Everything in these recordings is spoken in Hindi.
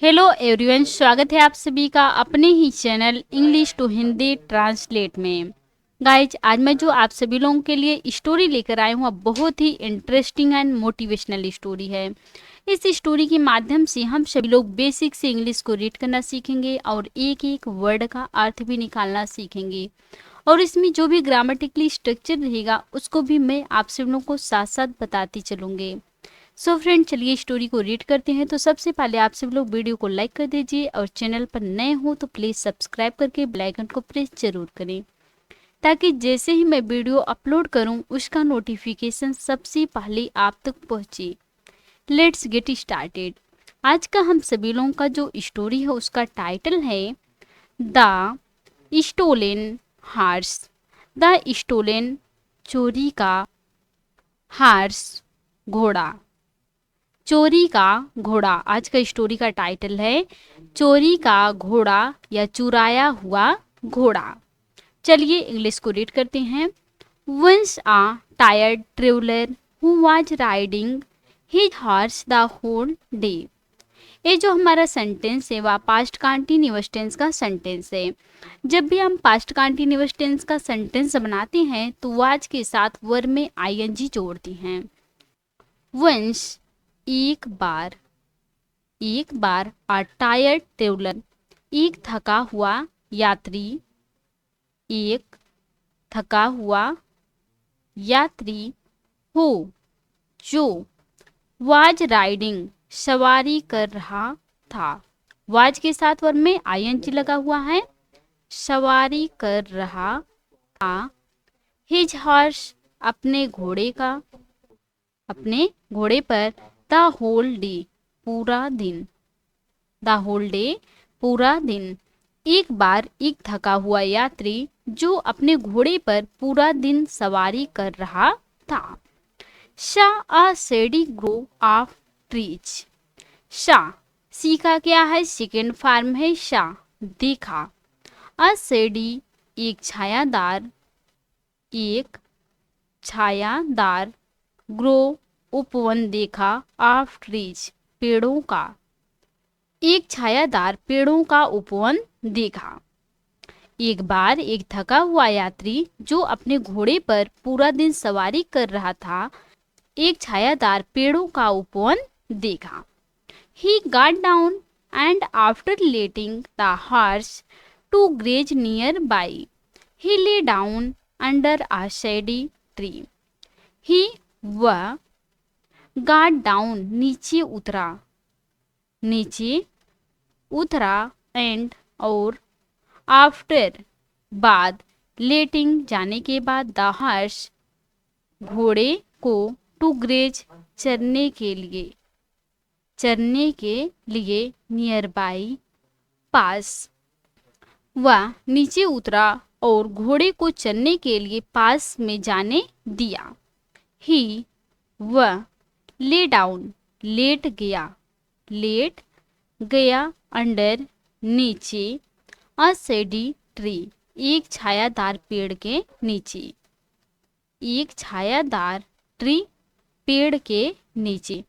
हेलो एवरीवन, स्वागत है आप सभी का अपने ही channel English to Hindi translate में। गाइज, आज मैं जो आप सभी लोगों के लिए स्टोरी लेकर आई हूँ बहुत ही इंटरेस्टिंग एंड मोटिवेशनल स्टोरी है। इस स्टोरी के माध्यम से हम सभी लोग बेसिक से इंग्लिश को रीड करना सीखेंगे और एक एक वर्ड का अर्थ भी निकालना सीखेंगे। और इसमें जो भी ग्रामेटिकली स्ट्रक्चर रहेगा उसको भी मैं आप सभी लोगों को साथ साथ बताती चलूँगी। सो फ्रेंड, चलिए स्टोरी को रीड करते हैं। तो सबसे पहले आप सब लोग वीडियो को लाइक कर दीजिए और चैनल पर नए हो तो प्लीज़ सब्सक्राइब करके बेल आइकन को प्रेस जरूर करें, ताकि जैसे ही मैं वीडियो अपलोड करूं उसका नोटिफिकेशन सबसे पहले आप तक पहुंचे। Let's get started. आज का हम सभी लोगों का जो स्टोरी है उसका टाइटल है the stolen horse. The stolen, चोरी का, हार्स, घोड़ा। चोरी का घोड़ा। आज का स्टोरी का टाइटल है चोरी का घोड़ा या चुराया हुआ घोड़ा। चलिए इंग्लिश को रीड करते हैं। Once a tired traveller who was riding his horse the whole day. ये जो हमारा सेंटेंस है वह पास्ट कंटिन्यूअस टेंस का सेंटेंस है। जब भी हम पास्ट कंटिन्यूअस टेंस का सेंटेंस बनाते हैं तो वाज के साथ वर्ब में आईएनजी जोड़ते हैं। वंस, एक बार, एक बार। आ टायर्ड ट्रेवलर, एक थका हुआ यात्री, एक थका हुआ यात्री। हो, जो। वाज राइडिंग, सवारी कर रहा था। वाज के साथ वर्ब में आईएनजी लगा हुआ है। सवारी कर रहा था। हिज हॉर्स, अपने घोड़े का, अपने घोड़े पर। द होल डे, पूरा दिन। द होल डे, पूरा दिन। एक बार एक थका हुआ यात्री जो अपने घोड़े पर पूरा दिन सवारी कर रहा था। शा अ शेडी ग्रो ऑफ ट्रीज। शा, सी का क्या है? सेकेंड फॉर्म है शा, देखा। अ शेडी, एक छायादार, एक छायादार। ग्रो, उपवन, देखा। ऑफ ट्रीज, पेड़ों का। एक छायादार पेड़ों का उपवन देखा। एक बार एक थका हुआ यात्री जो अपने घोड़े पर पूरा दिन सवारी कर रहा था एक छायादार पेड़ों का उपवन देखा। He got down and after letting the horse to graze nearby, he lay down under a shady tree. He, वह, got down, नीचे उतरा, नीचे उतरा, एंड, और, आफ्टर, बाद, लेटिंग, जाने के बाद, द हॉर्स, घोड़े को, टू ग्रेज, चरने के लिए, चरने के लिए, नियर बाई, पास। वह नीचे उतरा और घोड़े को चरने के लिए पास में जाने दिया। ही, वह, ले डाउन, लेट गया, लेट गया, अंडर, नीचे, अ शेडी ट्री, एक छायादार पेड़ के नीचे, एक छायादार ट्री, पेड़ के नीचे।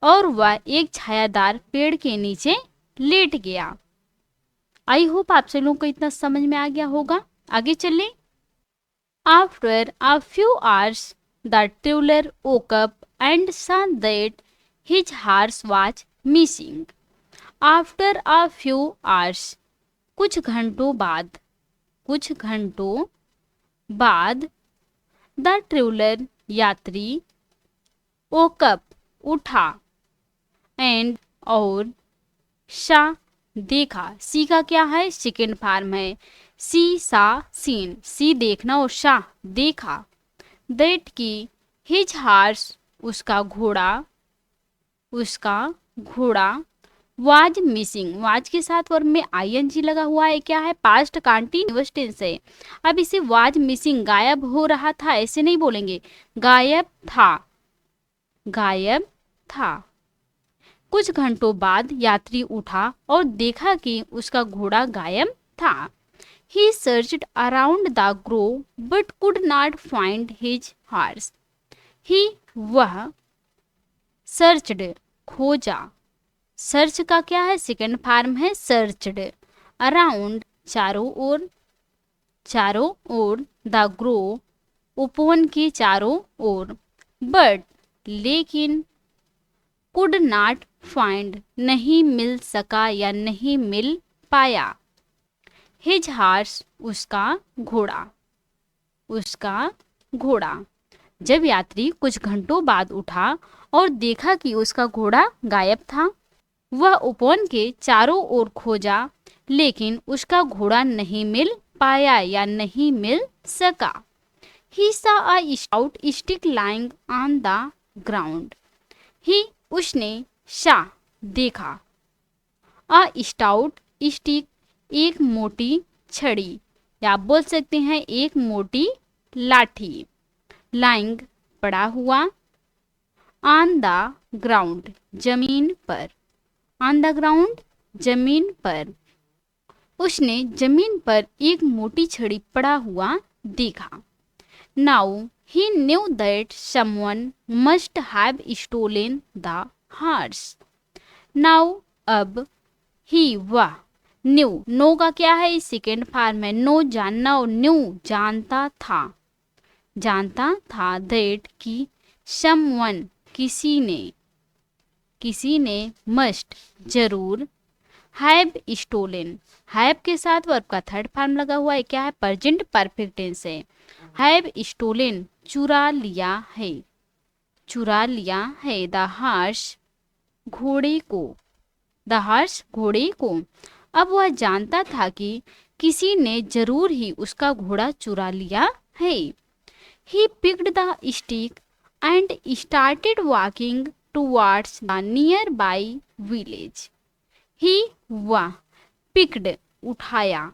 और वह एक छायादार पेड़ के नीचे लेट गया। आई होप आप सब लोगों को इतना समझ में आ गया होगा। आगे चलें। After a few hours the traveller woke up and saw that his horse was missing. After a few hours, कुछ घंटों बाद, कुछ घंटों बाद। द ट्रेवलर, यात्री। woke up, उठा, एंड, और, शा, देखा। सी का क्या है? सेकेंड फॉर्म है। सी, सा, सीन, सी देखना और शा देखा। दैट की, हिज हॉर्स, उसका घोड़ा, उसका घोड़ा। वाज मिसिंग, वाज के साथ वर्ब में आईएनजी लगा हुआ है। क्या है? पास्ट कंटीन्यूअस टेंस है। अब इसे वाज मिसिंग, गायब हो रहा था, ऐसे नहीं बोलेंगे। गायब था, गायब था। कुछ घंटों बाद यात्री उठा और देखा कि उसका घोड़ा गायब था। He searched around the grove but could not find his horse. He, वह, searched, खोजा, सर्च का क्या है, सेकंड फॉर्म है सर्चड। अराउंड, चारों ओर, चारों ओर। द ग्रो, उपवन के चारों ओर। बट, लेकिन। कुड नॉट फाइंड, नहीं मिल सका या नहीं मिल पाया। हिज हॉर्स, उसका घोड़ा, उसका घोड़ा। जब यात्री कुछ घंटों बाद उठा और देखा कि उसका घोड़ा गायब था, वह उपवन के चारों ओर खोजा, लेकिन उसका घोड़ा नहीं मिल पाया या नहीं मिल सका। He saw a stout stick lying on the ground. He, उसने, saw, देखा। A stout stick, एक मोटी छड़ी, या आप बोल सकते हैं एक मोटी लाठी। Lying, पड़ा हुआ। On the ground, जमीन पर। On the ground, जमीन पर। उसने जमीन पर एक मोटी छड़ी पड़ा हुआ देखा। Now he knew that someone must have stolen the horse. Now, अब, he, वह, knew, नो का क्या है, सेकेंड फॉर्म है, नो जानना, और न्यू जानता था, जानता था, that कि someone, किसी ने must, जरूर, हैव स्टोलन, हैव के साथ वर्ब का थर्ड फॉर्म लगा हुआ है, क्या है, प्रेजेंट परफेक्ट टेंस है। हैव स्टोलन, चुरा लिया है, चुरा लिया है। द हॉर्स, घोड़े को, द हॉर्स, घोड़े को। अब वह जानता था कि किसी ने जरूर ही उसका घोड़ा चुरा लिया है। He picked the stick and started walking towards the nearby village. ही, वह, पिक्ड, उठाया,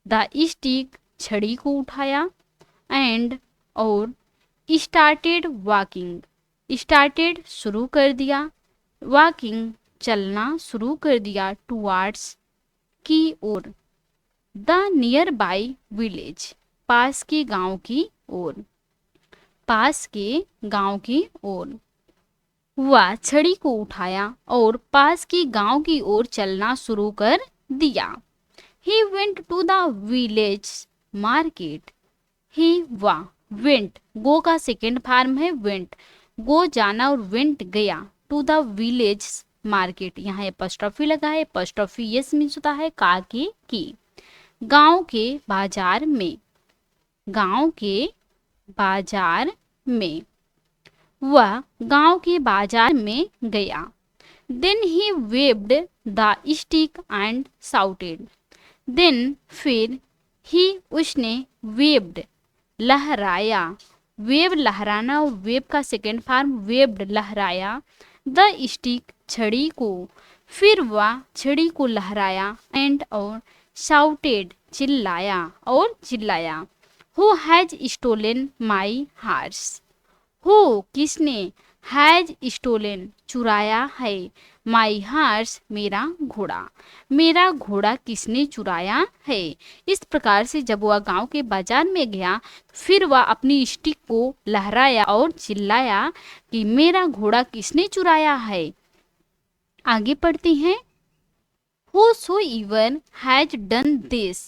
द स्टिक, छड़ी को उठाया, एंड, और, स्टार्टेड वॉकिंग, स्टार्टेड, शुरू कर दिया, वॉकिंग, चलना शुरू कर दिया, टुवार्ड्स, की ओर, द नियर बाई विलेज, पास के गांव की ओर, पास के गांव की ओर। वह छड़ी को उठाया और पास की गांव की ओर चलना शुरू कर दिया। He went to the village market. He, वह, went, गो का सेकेंड फॉर्म है went, गो जाना, और went गया, to the village market, यहाँ एपॉस्ट्रोफी लगा है, एपॉस्ट्रोफी यस मीन्स होता है का के की। गांव के बाजार में, गांव के बाजार में, वह गांव के बाजार में गया। Then he waved the stick and shouted. Then, फिर, he, उसने, waved, लहराया, वेव लहराना, और वेव का सेकेंड फॉर्म वेव्ड, लहराया, द स्टिक, छड़ी को, फिर वह छड़ी को लहराया, एंड, और, shouted, चिल्लाया, और चिल्लाया। Who has stolen my horse? हो, किसने, हैज स्टोलन, चुराया है, माई हॉर्स, मेरा घोड़ा, मेरा घोड़ा किसने चुराया है। इस प्रकार से जब वह गांव के बाजार में गया, फिर वह अपनी स्टिक को लहराया और चिल्लाया कि मेरा घोड़ा किसने चुराया है। आगे पढ़ते हैं। Whosoever has done this,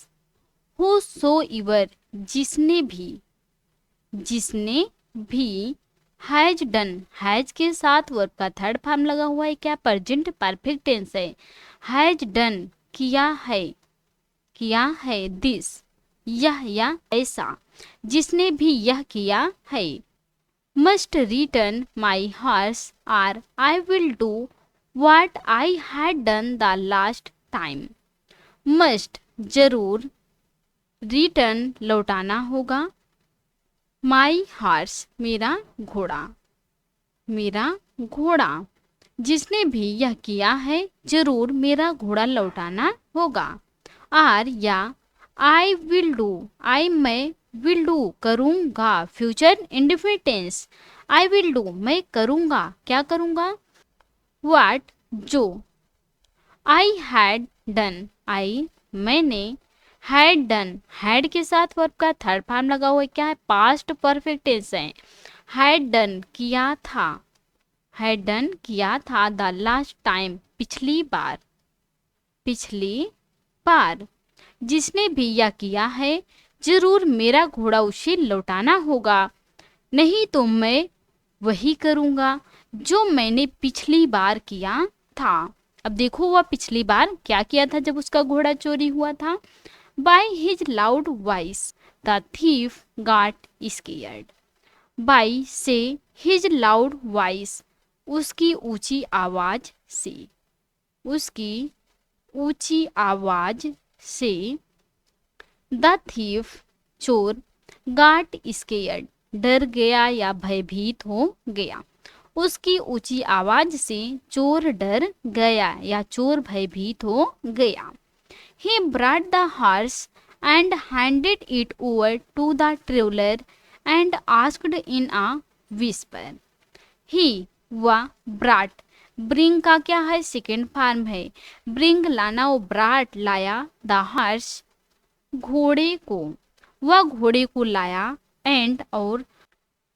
whosoever, जिसने भी, हैज डन, हैज के साथ वर्ब का थर्ड फॉर्म लगा हुआ है, क्या, प्रेजेंट परफेक्ट टेंस है। हैज डन, किया है, दिस, यह या ऐसा, जिसने भी यह किया है। Must return my horse, are I will do what I had done the last time. Must, जरूर, रिटर्न, लौटाना होगा, माई हॉर्स, मेरा घोड़ा, मेरा घोड़ा, जिसने भी यह किया है जरूर मेरा घोड़ा लौटाना होगा। आर, या, आई विल डू, आई, मैं, विल डू, करूँगा, future indefinite tense, I will do, मैं करूँगा, क्या करूँगा। व्हाट, जो, आई हैड डन, आई, मैंने, हैड डन, हैड के साथ वर्ब का थर्ड फॉर्म लगा हुआ है, क्या है, पास्ट परफेक्ट टेंस है। हैड डन, किया था, हैड डन, किया था, द लास्ट टाइम, पिछली बार, पिछली बार। जिसने भी यह किया है जरूर मेरा घोड़ा उसे लौटाना होगा, नहीं तो मैं वही करूंगा जो मैंने पिछली बार किया था। अब देखो वह पिछली बार क्या किया था जब उसका घोड़ा चोरी हुआ था। By his loud voice the thief got scared. By से हिज लाउड वॉइस, उसकी ऊंची आवाज से, उसकी ऊंची आवाज से। द थीफ चोर, गॉट स्केयर्ड डर गया या भयभीत हो गया। उसकी ऊंची आवाज से चोर डर गया या चोर भयभीत हो गया। He brought the horse and handed it over to the traveler and asked in a whisper. He वह brought, bring का क्या है सेकेंड फॉर्म है, bring लाना और brought लाया, the horse घोड़े को, वह घोड़े को लाया, and और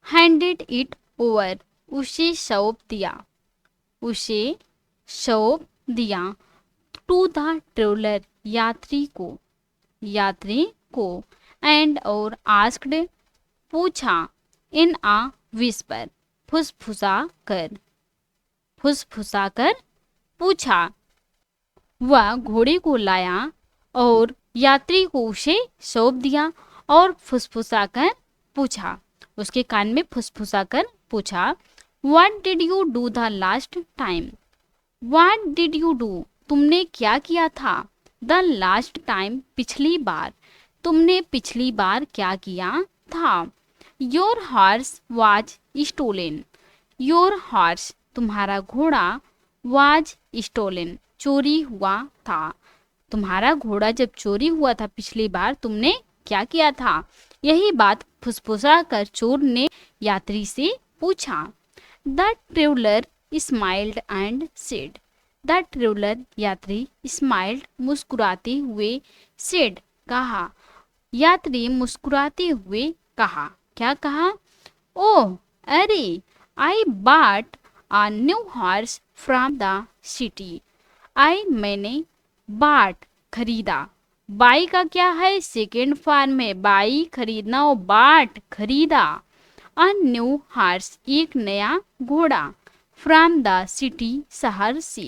handed it over उसे सौंप दिया, उसे सौंप दिया। टू द ट्रेवलर यात्री को, यात्री को। एंड और आस्क्ड पूछा, इन आ विस्पर फुसफुसा कर, फुसफुसा कर पूछा। वह घोड़े को लाया और यात्री को उसे सौंप दिया और फुसफुसा कर पूछा, उसके कान में फुसफुसा कर पूछा। What did you do the last time? What did you do? तुमने क्या किया था? The last time पिछली बार, तुमने पिछली बार क्या किया था? Your horse was stolen. Your horse तुम्हारा घोड़ा was stolen चोरी हुआ था। तुम्हारा घोड़ा जब चोरी हुआ था पिछली बार तुमने क्या किया था? यही बात फुसफुसा कर चोर ने यात्री से पूछा। The traveler smiled and said. The traveler यात्री smiled मुस्कुराते हुए said कहा, यात्री मुस्कुराते हुए कहा, क्या कहा? ओह अरे, I bought a new horse from the city. I मैंने bought खरीदा, बाई का क्या है सेकेंड फॉर्म में, बाई खरीदना और बाट खरीदा। अ न्यू हॉर्स एक नया घोड़ा, फ्रॉम द सिटी शहर से।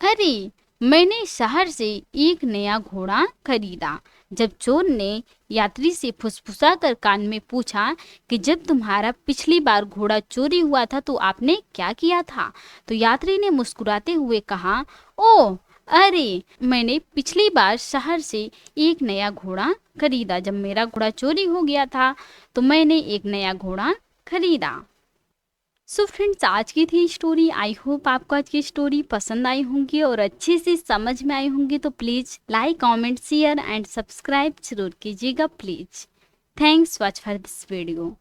अरे मैंने शहर से एक नया घोड़ा खरीदा। जब चोर ने यात्री से फुसफुसा कर कान में पूछा कि जब तुम्हारा पिछली बार घोड़ा चोरी हुआ था तो आपने क्या किया था, तो यात्री ने मुस्कुराते हुए कहा, ओह अरे मैंने पिछली बार शहर से एक नया घोड़ा खरीदा। जब मेरा घोड़ा चोरी हो गया था तो मैंने एक नया घोड़ा खरीदा। सो फ्रेंड्स, आज की थी स्टोरी। आई होप आपको आज की स्टोरी पसंद आई होंगी और अच्छे से समझ में आई होंगी। तो please like, comment, share and subscribe जरूर कीजिएगा please. Thanks watch for this video.